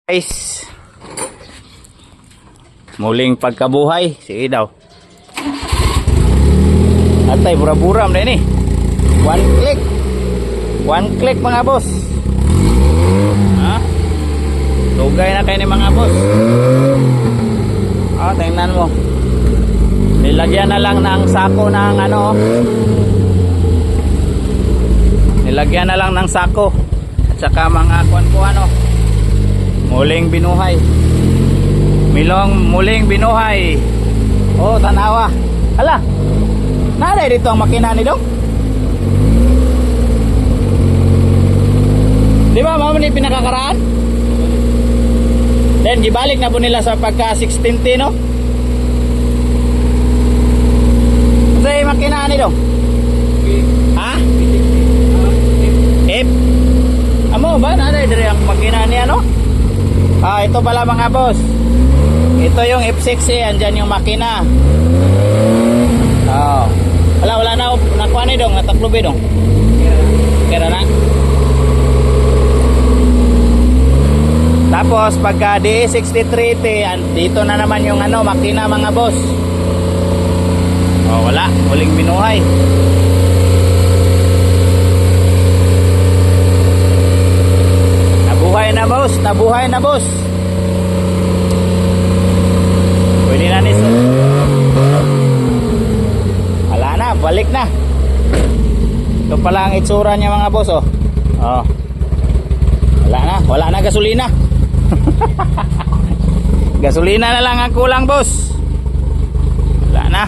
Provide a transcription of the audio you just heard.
Guys, muling pagkabuhay, sige daw. Atay, bura-buram na ini. One click mga boss. Ha? Lugay na kayo ni mga boss. Tingnan mo. Nilagyan na lang ng sako ng ano. Nilagyan na lang ng sako. At saka mga kuan-kuan ano. Muling binuhay. Muling binuhay. Oh, tanawa. Hala. Naday dito ang makina ni Dong. Di ba, mama ni pinakakaraan? Then gibalik na po nila sa pagka 16T, no? Say makina ni Dong. Ha? F. Amo ba naday dire ang makina ni ano? Ito pala mga boss. Ito yung F60, andyan yung makina. Wala na. Nakuha ni Dong, nataklubi Dong. Kira na. Tapos pagka D63T, dito na naman yung ano, makina mga boss. Wala. Huling binuhay. Nabuhay na boss. Pwede na niso. Wala na, balik na. Ito pala ang itsura niya mga boss, oh. Wala na gasolina. Gasolina na lang ang kulang boss. Wala na.